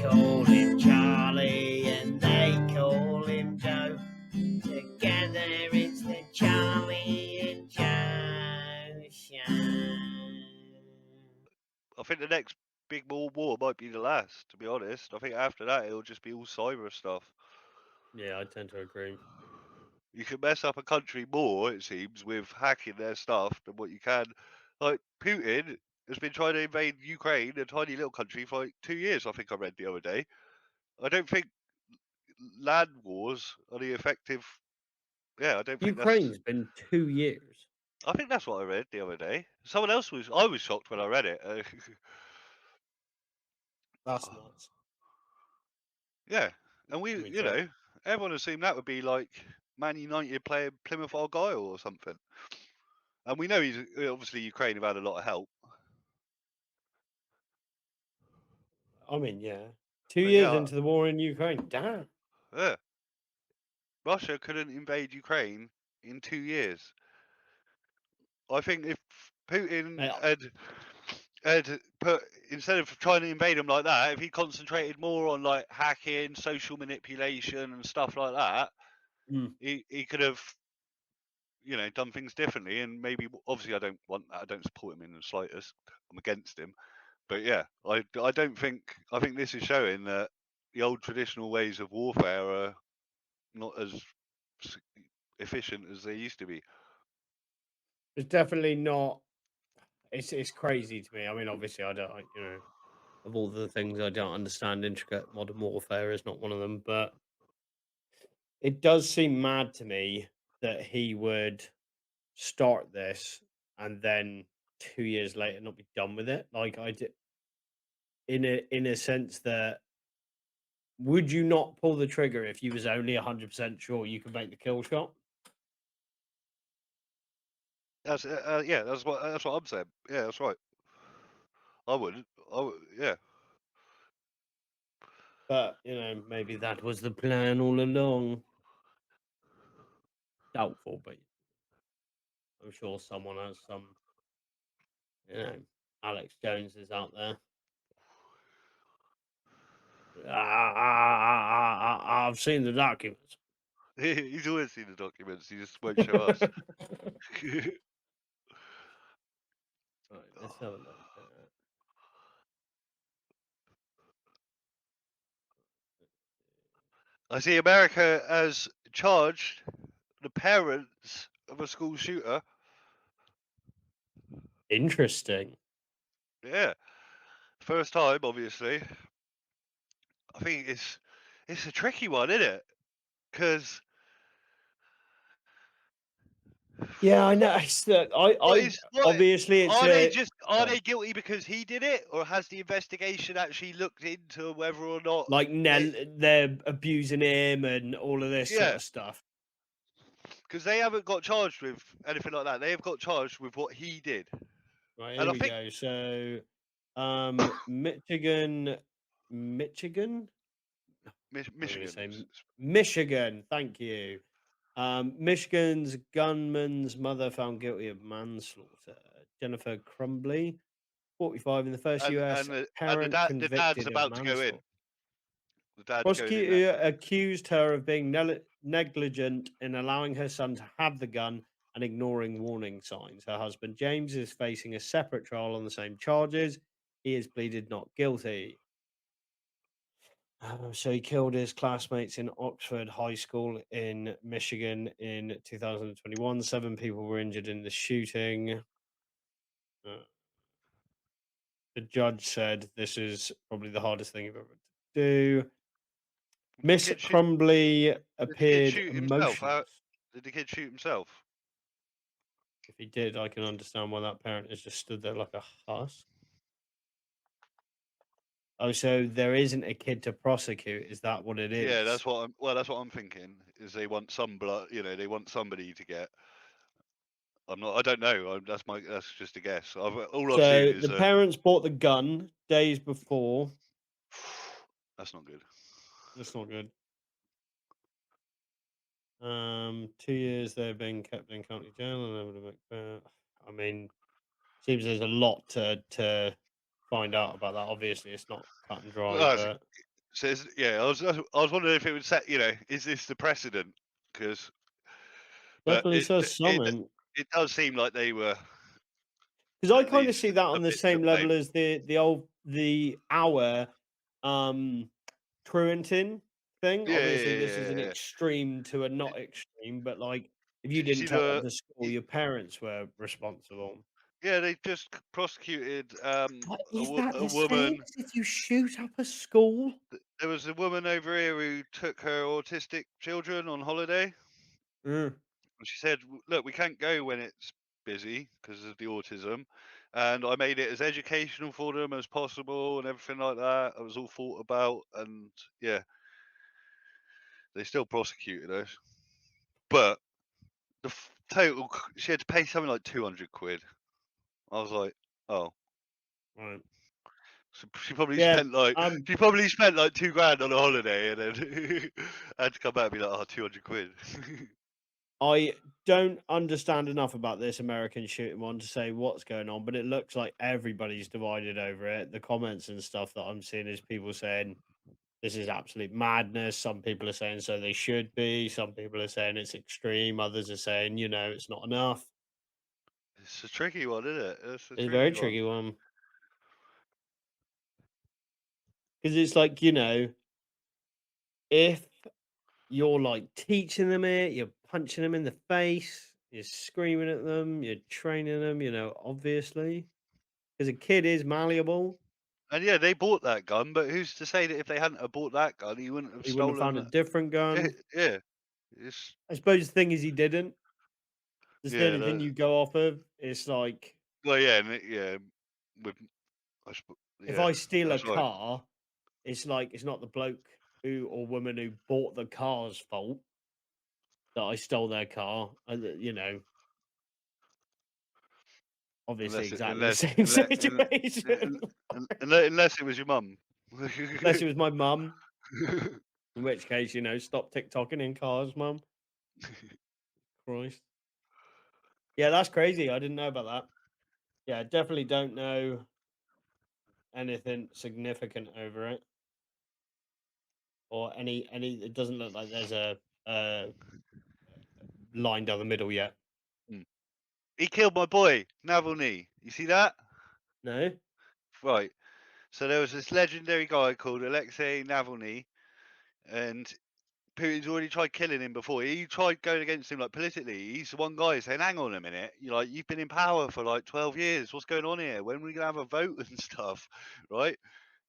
call him Charlie and they call him Joe. Together it's the Charlie and Joe show. I think the next big war might be the last, to be honest. I think after that it'll just be all cyber stuff. Yeah, I tend to agree. You can mess up a country more, it seems, with hacking their stuff than what you can. Like Putin has been trying to invade Ukraine, a tiny little country, for like 2 years. I think I read the other day. I don't think land wars are the effective. Yeah, I don't think that's. Ukraine's been 2 years. I think that's what I read the other day. Someone else was. I was shocked when I read it. That's nuts. Yeah, and we, Me too. everyone assumed that would be like Man United playing Plymouth Argyle or something. And we know he's obviously Ukraine have had a lot of help. I mean, yeah. 2 But years yeah, into the war in Ukraine. Damn. yeah, Russia couldn't invade Ukraine in 2 years. I think if Putin Mate, had put instead of trying to invade them like that, if he concentrated more on like hacking, social manipulation, and stuff like that, mm, he could have done things differently. And maybe obviously I don't want that. I don't support him in the slightest. I'm against him. But yeah, I don't think I think this is showing that the old traditional ways of warfare are not as efficient as they used to be. it's definitely not. It's crazy to me. I mean, obviously, I don't, of all the things I don't understand, intricate modern warfare is not one of them. But it does seem mad to me that he would start this and then 2 years later not be done with it. Like I did, in a sense that would you not pull the trigger if you was only 100% sure you could make the kill shot? That's yeah, that's what I'm saying. Yeah, that's right. I wouldn't. Yeah. But maybe that was the plan all along. Doubtful, but I'm sure someone has some. You know, Alex Jones is out there. I've seen the documents. He's always seen the documents. He just won't show us. Right, let's have a look. I see America has charged the parents of a school shooter. Interesting. Yeah, first time, obviously. I think it's a tricky one, isn't it? Because Yeah, I know. It's that what obviously it's a. are Gone. they guilty because he did it, or has the investigation actually looked into whether or not Like they? they're abusing him and all of this sort Yeah, of stuff. because they haven't got charged with anything like that. They have got charged with what he did, Right, and here I we think go. So, Michigan. I'm going to Michigan. say Michigan. Thank you. Michigan's gunman's mother found guilty of manslaughter. Jennifer Crumbly, 45, in the first and U.S. and the and the parent dad the dad's convicted of about to go in. manslaughter. The dad's going in next. Prosecutor accused her of being negligent in allowing her son to have the gun and ignoring warning signs. Her husband, James, is facing a separate trial on the same charges. He has pleaded not guilty. So he killed his classmates in Oxford High School in Michigan in 2021. 7 people were injured in the shooting. Uh, the judge said this is probably the hardest thing you've ever to do. Did the Miss kid shoot? Crumbly Did the kid appeared shoot himself? emotionless. Did the kid shoot himself? If he did, I can understand why that parent has just stood there like a husk. Oh, so there isn't a kid to prosecute. Is that what it Yeah, is? that's what I'm thinking. Is they want some blood? They want somebody to get. I'm not. I don't know. That's just a guess. All I've seen So is the parents bought the gun days before. that's not good. That's not good. 2 years they've been kept in county jail and able to make. I mean, seems there's a lot to find out about that. Obviously, it's not cut and dry, Well, but says yeah. I was wondering if it would set. Is this the precedent? Because, but definitely says it something. it does seem like they were Because I at kind of least see that a on the bit to same blame. level as the our um truanting thing. Yeah, yeah, Obviously, this yeah, is an yeah, yeah. extreme to a not extreme, but like if you Did you didn't see turn up to y school, your parents were responsible. yeah, they just prosecuted, But a is wo that a the same woman. as if you shoot up a school? There was a woman over here who took her autistic children on holiday, Mm. and she said, "Look, we can't go when it's busy because of the autism, and I made it as educational for them as possible and everything like that. It was all thought about, and yeah, they still prosecuted us, but total she had to pay something like 200 quid. I was like, "Oh." Right. So she probably Yeah. spent like Um. 2 grand on a holiday and then had to come back and be like, "Oh, 200 quid." I don't understand enough about this American shooting one to say what's going on, but it looks like everybody's divided over it. The comments and stuff that I'm seeing is people saying this is absolute madness. Some people are saying so they should be. Some people are saying it's extreme. Others are saying, it's not enough. It's a tricky one, isn't it? It's a It's a very tricky one. tricky one because it's like, if you're like teaching them it, you're punching them in the face, you're screaming at them, you're training them, obviously, because a kid is malleable. And yeah, they bought that gun, but who's to say that if they hadn't have bought that gun, he wouldn't have He wouldn't have found stolen a different gun. yeah, it's I suppose the thing is he didn't. That's the yeah, only thing you go off of. It's like well, yeah, and yeah, with if yeah, I steal a that's right. car, it's like it's not the bloke who or woman who bought the car's fault that I stole their car. Obviously Unless it, exactly the unless same unless, situation. unless it was your mum. Unless it was my mum, in which case, stop TikToking in cars, mum. Christ. Yeah, that's crazy. I didn't know about that. Yeah, I definitely don't know anything significant over it. Or any it doesn't look like there's a line down the middle yet. Mm. He killed my boy, Navalny. You see that? No? Right. So there was this legendary guy called Alexei Navalny, and Putin's already tried killing him before. He tried going against him like politically. He's the one guy saying, "Hang on a minute, you've been in power for like 12 years. What's going on here? When are we gonna have a vote and stuff?" Right?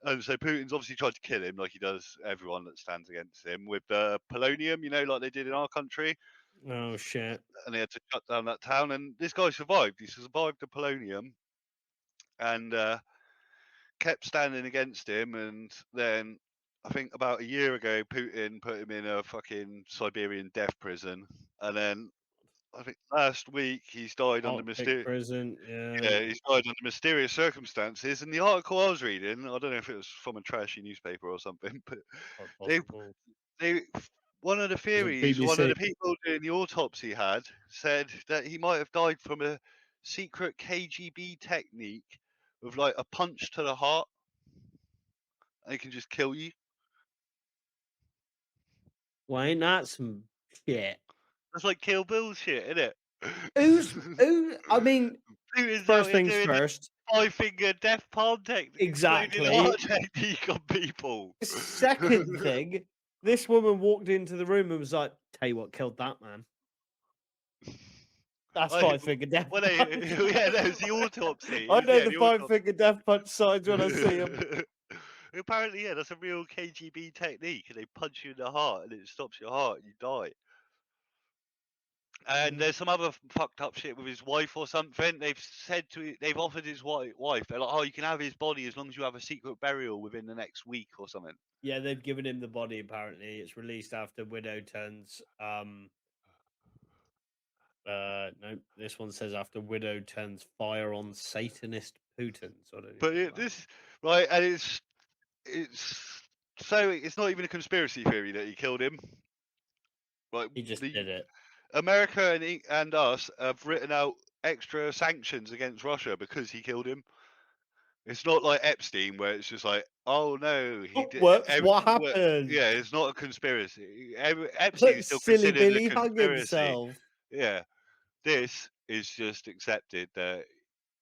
And so Putin's obviously tried to kill him, like he does everyone that stands against him, with the polonium, like they did in our country, Oh shit. and they had to shut down that town. And this guy survived. He survived the polonium and kept standing against him. And then I think about a year ago, Putin put him in a fucking Siberian death prison. And then I think last week he's died under Arctic prison, yeah. yeah, he's died under mysterious circumstances. And the article I was reading, I don't know if it was from a trashy newspaper or something, but Quite they possible. they one of the Was it theories, one of BBC? the people doing the autopsy had said that he might have died from a secret KGB technique with like a punch to the heart. And it can just kill you. Why ain't that some shit? That's like Kill Bill shit, isn't it? Who I mean, Putin's out first here things doing the first, five-finger death palm technique, exploding exactly. heart technique on people. Second thing, this woman walked into the room and was like, "Tell you what killed that man. That's I, five-finger death well, punch." yeah, that was the autopsy. I know Yeah, the the autopsy. five-finger death punch signs when I see them. Apparently, yeah, that's a real KGB technique, and they punch you in the heart, and it stops your heart, and you die. And Mm. there's some other fucked up shit with his wife or something. They've offered his wife. They're like, oh, you can have his body as long as you have a secret burial within the next week or something. Yeah, they've given him the body. Apparently, it's released after widow turns. No, this one says after widow turns fire on Satanist Putin. So I don't even But know what that this right, and it's so it's not even a conspiracy theory that he killed him. Like he just the did it. America and us have written out extra sanctions against Russia because he killed him. It's not like Epstein where it's just like, "Oh, no, he did Whoops, everything what wo" happened? yeah, it's not a conspiracy. Epstein's still Silly considered a Billy hung conspiracy. himself. Yeah. This is just accepted that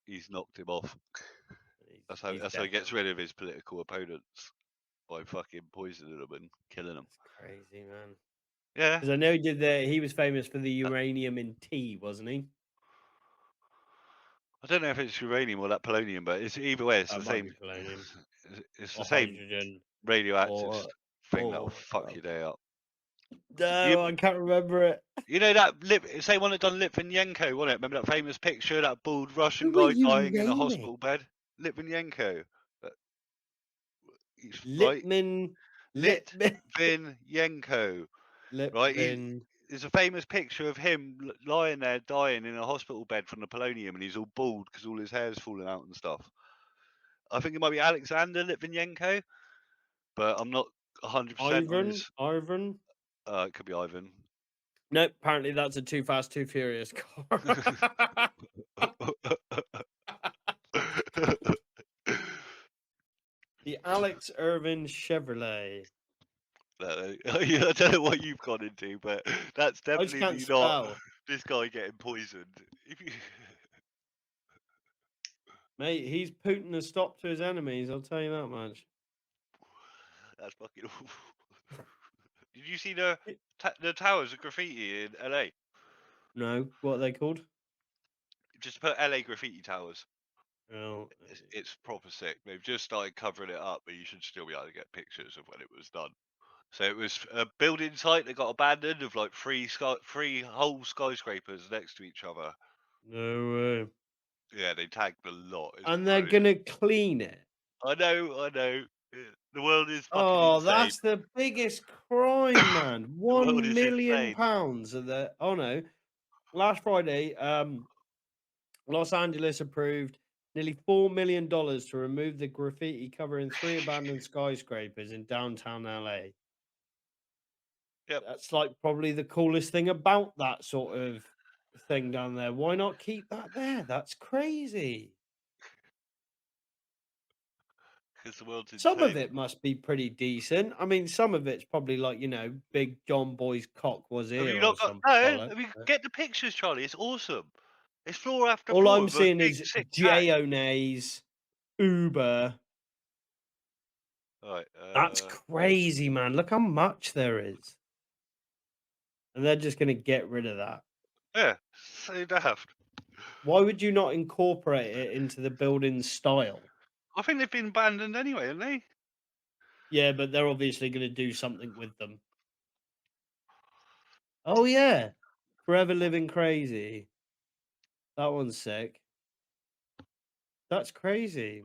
he's knocked him off. He's That's how he gets definitely rid of his political opponents, by fucking poisoning them and killing them. that's crazy, man. Yeah. Because I know he was famous for the uranium in tea, wasn't he? I don't know if it's uranium or that polonium, but it's either way, it's That the might be same. polonium It's the or same hydrogen radioactive or thing that'll fuck oh, your day up. no, You, I can't remember it. you know that same one that done Litvinenko, wasn't it? Remember that famous picture, that bald Russian Who are guy you dying in a naming? hospital bed? Litvinenko, right? Litman Litman Litvinenko, right? Litvin. There's a famous picture of him lying there dying in a hospital bed from the polonium, and he's all bald because all his hair's falling out and stuff. I think it might be Alexander Litvinenko, but I'm not 100% on his. Ivan? It could be Ivan. Nope, apparently that's a Too Fast, Too Furious car. The Alex Irvin Chevrolet. No, I don't know what you've gone into, but that's I just can't definitely not spell. this guy getting poisoned. If you, Mate, he's putting a stop to his enemies, I'll tell you that much. that's fucking awful. Did you see the It- the towers of graffiti in LA? No, what are they called? Just put LA graffiti towers. Oh, It's proper sick. They've just started covering it up, but you should still be able to get pictures of when it was done. So it was a building site that got abandoned of like three whole skyscrapers next to each other. no way. Yeah, they tagged a lot. It's And they're brilliant. gonna clean it. I know, I know. The world is fucking Oh, insane. that's the biggest crime, man. The world £1 is million insane. pounds of the oh no. Last Friday, Los Angeles approved nearly $4 million to remove the graffiti covering three abandoned skyscrapers in downtown LA. Yep, That's like probably the coolest thing about that sort of thing down there. Why not keep that there? That's crazy. because the world's Some of insane. it must be pretty decent. I mean, some of it's probably like, Big John Boy's cock was Have you here or not got some no? bollock. I mean, get the pictures, Charlie. It's awesome. It's floor after All floor I'm of a seeing big is sick tag. J-O-Nays, Uber. Right. That's crazy, man. Look how much there is. And they're just gonna get rid of that. Yeah, so daft. Why would you not incorporate it into the building style? I think they've been abandoned anyway, haven't they? Yeah, but they're obviously gonna do something with them. Oh yeah. Forever Living Crazy. That one's sick. That's crazy.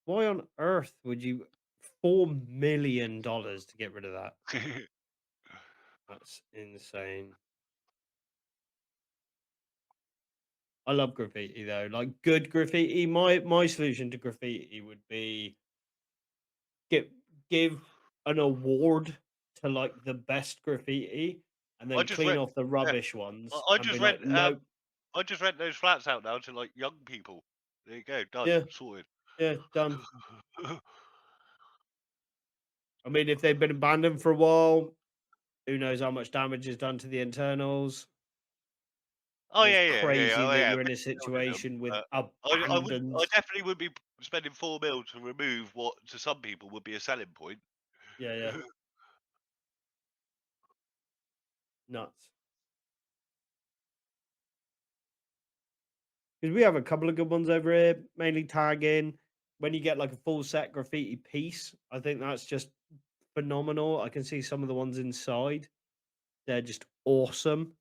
Why on earth would you $4 million to get rid of that? That's insane. I love graffiti though. Like good graffiti. My solution to graffiti would be give give an award to like the best graffiti and I then just clean read. off the Yeah, rubbish ones I and be just like, read. nope. I just rent those flats out now to like young people. There you go, done, Yeah, sorted. yeah, done. I mean, if they've been abandoned for a while, who knows how much damage is done to the internals. Oh And it's yeah, yeah, yeah, yeah. crazy Oh, that yeah. you're in a Building them. situation with I abandoned. definitely would be spending 4 mil to remove what to some people would be a selling point. Yeah, yeah, nuts. Because we have a couple of good ones over here, mainly tagging. When you get like a full set graffiti piece, I think that's just phenomenal. I can see some of the ones inside. They're just awesome.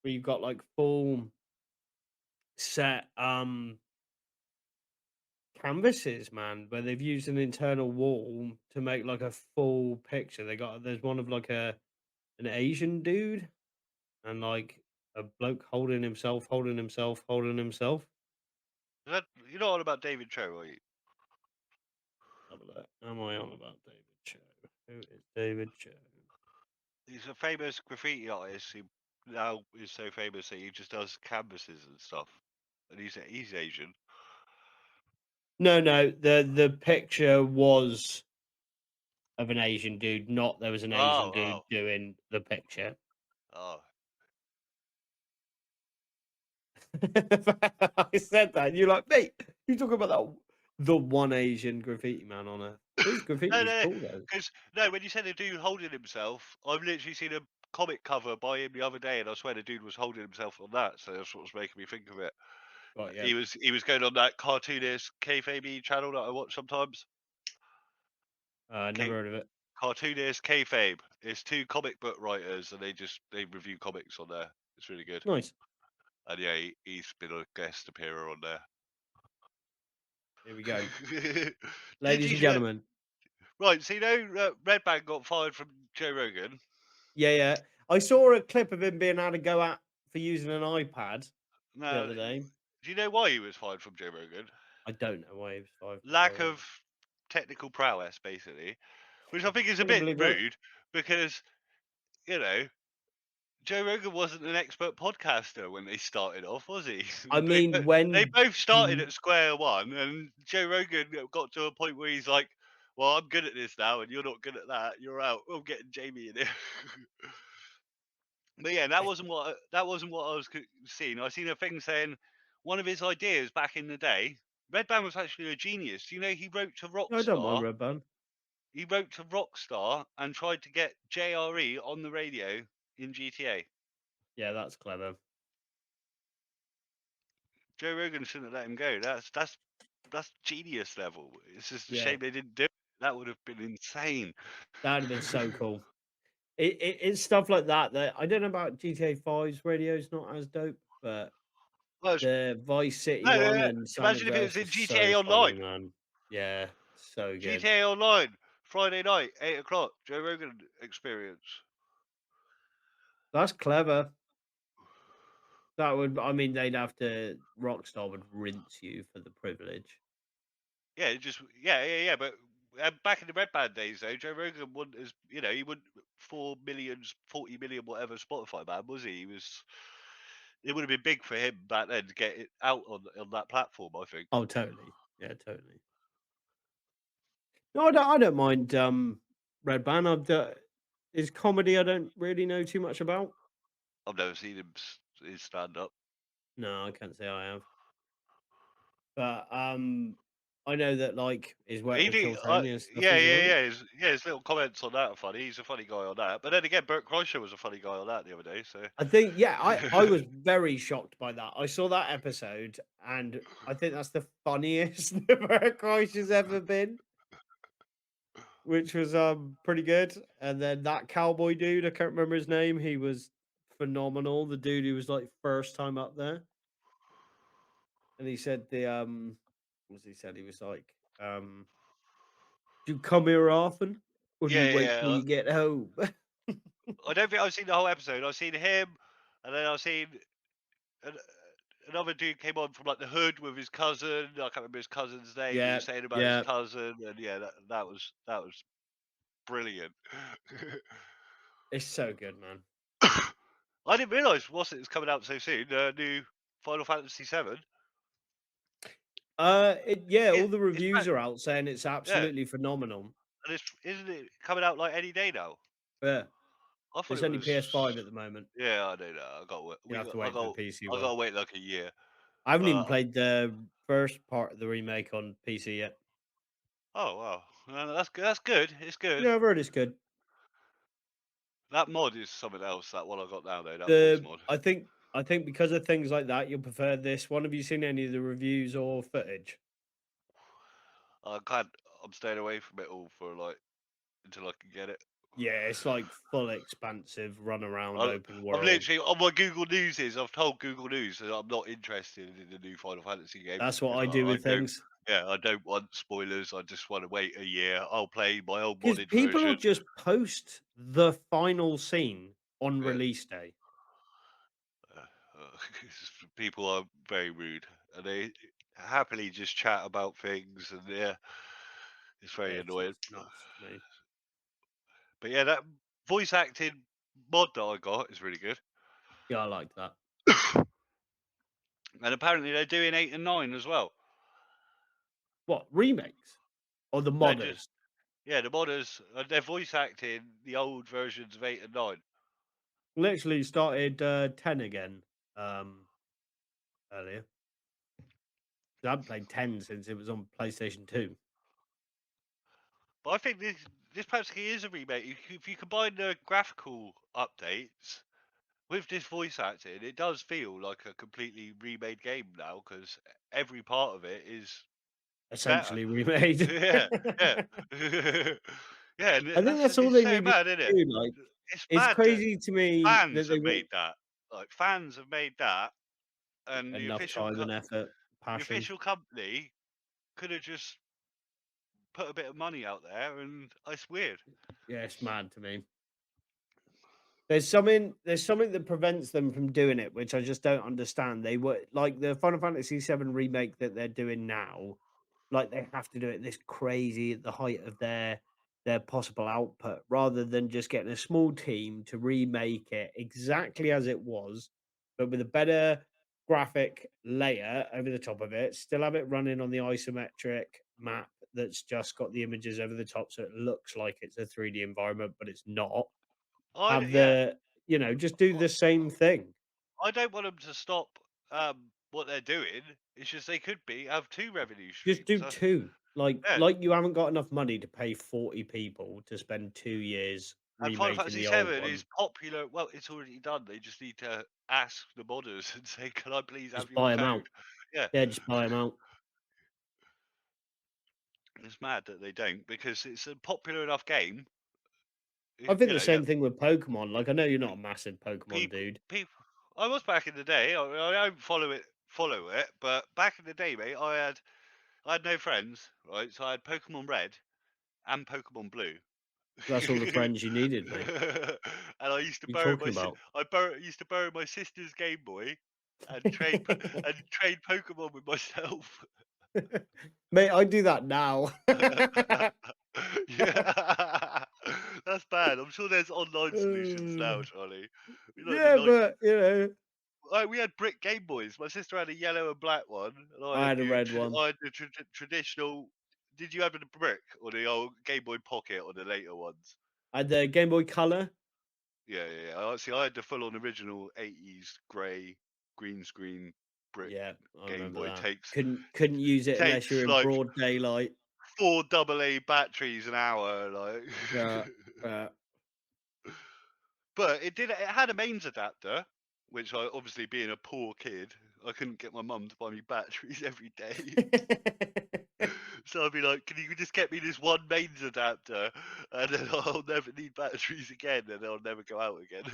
Where you've got like full set canvases, man, where they've used an internal wall to make like a full picture. There's one of like an Asian dude and like a bloke holding himself, holding himself. You're not on about David Cho, are you? Have a look. Am I on about David Cho? Who is David Cho? He's a famous graffiti artist who now is so famous that he just does canvases and stuff. and he's Asian. No, no, the picture was of an Asian dude, not there was an Asian Oh, dude oh, doing the picture. oh. I said that, and you're like, "Mate, you talking about the one Asian graffiti man on Earth." His graffiti No, is no, cool though. because no, when you said a dude holding himself, I've literally seen a comic cover by him the other day, and I swear the dude was holding himself on that. So that's what was making me think of it. Right, yeah. He was going on that cartoonist kayfabe channel that I watch sometimes. Never heard of it. Cartoonist kayfabe. It's two comic book writers, and they review comics on there. It's really good. Nice. And yeah, he's been a guest appearer on there. Here we go. Did Ladies you and gentlemen. right? So you know, Red Band got fired from Joe Rogan. Yeah, yeah. I saw a clip of him being able to go at for using an iPad the Now, other day. do you know why he was fired from Joe Rogan? I don't know why he was fired from Joe Lack Rogan. of technical prowess, basically, which I I think is a fucking bit believe that. rude because you know Joe Rogan wasn't an expert podcaster when they started off, was he? I mean, They when both started you at square one, and Joe Rogan got to a point where he's like, "Well, I'm good at this now, and you're not good at that. You're out. I'm getting Jamie in here." But yeah, that wasn't what I was seeing. I seen a thing saying one of his ideas back in the day. Red Band was actually a genius. You know, he wrote to I don't mind Rockstar. Red Band. He wrote to Rockstar and tried to get JRE on the radio in GTA. Yeah, that's clever. Joe Rogan shouldn't have let him go. That's genius level. It's just a Yeah, shame they didn't do it. That would have been insane. that'd have been so cool. It's stuff like that that I don't know about GTA 5's radio's not as dope, but Well, the Vice City no, no, one no. and San Imagine if it was Andreas in was so GTA funny, Online. man. Yeah, so good. GTA Online, Friday night, 8 o'clock. Joe Rogan experience. That's clever. That would I mean, they'd have to Rockstar would rinse you for the privilege. Yeah, yeah. But back in the Red Band days, though, Joe Rogan wasn't as he wouldn't 4 million, 40 million, whatever Spotify man was he? He was. It would have been big for him back then to get it out on that platform. I think. Oh, totally. Yeah, totally. No, I don't mind, Red Band. His comedy I don't really know too much about. I've never seen his stand up. No, I can't say I have. But, I know that, like, his work He with did, Kiltony and stuff yeah, is yeah, alright. yeah. His little comments on that are funny. He's a funny guy on that. But then again, Bert Kreischer was a funny guy on that the other day. So I think yeah, I was very shocked by that. I saw that episode, and I think that's the funniest Bert Kreischer's ever been, which was, pretty good. And then that cowboy dude, I can't remember his name, he was phenomenal. The dude who was, like, first time up there. And he said what was he said? He was like, "Do you come here often, or do you yeah, wait yeah. till you get home?" I don't think I've seen the whole episode. I've seen him, and then I've seen an, another dude came on from like the hood with his cousin. I can't remember his cousin's name. He Yeah, was saying about his yeah, cousin, and yeah, that was brilliant. it's so good, man. I didn't realise was coming out so soon. New Final Fantasy VII. Yeah, all It, the it's reviews are out saying it's yeah, absolutely phenomenal. and it's isn't it coming out like any day now? Yeah, I thought it's it only was. PS5 at the moment. Yeah, I know that. I got to You have to wait for the PC I one. got to wait like a year. I haven't even But played the first part of the remake on PC yet. oh wow, that's good. That's good. It's good. Yeah, I've heard it's good. That mod is something else. That one I got now though. That voice The mod. I think because of things like that, you'll prefer this one. Have you seen any of the reviews or footage? I can't. I'm staying away from it all for like until I can get it. Yeah, it's like full expansive run around I, open I'm world. literally on my Google News. I've told Google News that I'm not interested in the new Final Fantasy game That's what because I do I with don't. things. Yeah, I don't want spoilers. I just want to wait a year. I'll play my old Because modded people will version. just post the final scene on Yeah. release day. Uh, People are very rude, and they happily just chat about things, and yeah, it's very annoying. It's nuts to me. But yeah, that voice acting mod that I got is really good. Yeah, I like that. and apparently they're doing 8 and 9 as well. What, remakes? Or the No, just modders? yeah, the modders, they're voice acting the old versions of 8 and 9. Literally started, 10 again, earlier. I haven't played 10 since it was on PlayStation 2. But I think this practically is a remake. If you combine the graphical updates with this voice acting, it does feel like a completely remade game now because every part of it is better. Essentially remade. Yeah, yeah. Yeah, and I think that's all it's they so needed mad, isn't to it? do, like, It's it's mad that crazy to me that fans they have made went that. Like, fans have made that, and enough time and effort, the passion. official company could have just put a bit of money out there, and it's weird. Yeah, it's mad to me. There's something that prevents them from doing it, which I just don't understand. They were like the Final Fantasy VII remake that they're doing now, like they have to do it this crazy at the height of their possible output, rather than just getting a small team to remake it exactly as it was, but with a better graphic layer over the top of it. Still have it running on the isometric map that's just got the images over the top, so it looks like it's a 3D environment, but it's not. Have Yeah, just do the same thing. I don't want them to stop what they're doing. It's just they could have two revenue Just streams. do 2. Yeah, Like you haven't got enough money to pay 40 people to spend 2 years and Final remaking Fantasy the old VII one. is popular. Well, it's already done. They just need to ask the modders and say, "Can I please have Just your buy them code?" out. Yeah, Yeah, just buy them out. it's mad that they don't because it's a popular enough game. I think You the know, yeah, same thing with Pokemon. Like, I know you're not a massive Pokemon people, dude. people. I was back in the day. I don't follow it, but back in the day, mate, I had no friends, right? So I had Pokemon Red and Pokemon Blue. That's all the friends you needed, mate. And I used to What are you borrow talking about? used to borrow my sister's Game Boy and trade Pokemon with myself. Mate, I do that now. Yeah, that's bad. I'm sure there's online solutions now, Uh, Charlie. You know, yeah, but, we had brick Game Boys. My sister had a yellow and black one, and I had a red I one. had the traditional. Did you have the brick or the old Game Boy Pocket or the later ones? I had the Game Boy Color. Yeah, yeah, yeah. See, I had the full-on original '80s grey green screen brick Yeah, I Game remember Boy. that. Couldn't use it unless you're Takes in like broad daylight. 4 AA batteries an hour, like. Yeah, yeah. But it had a mains adapter, which I obviously being a poor kid, I couldn't get my mum to buy me batteries every day. So I'd be like, "Can you just get me this one mains adapter, and then I'll never need batteries again, and I'll never go out again."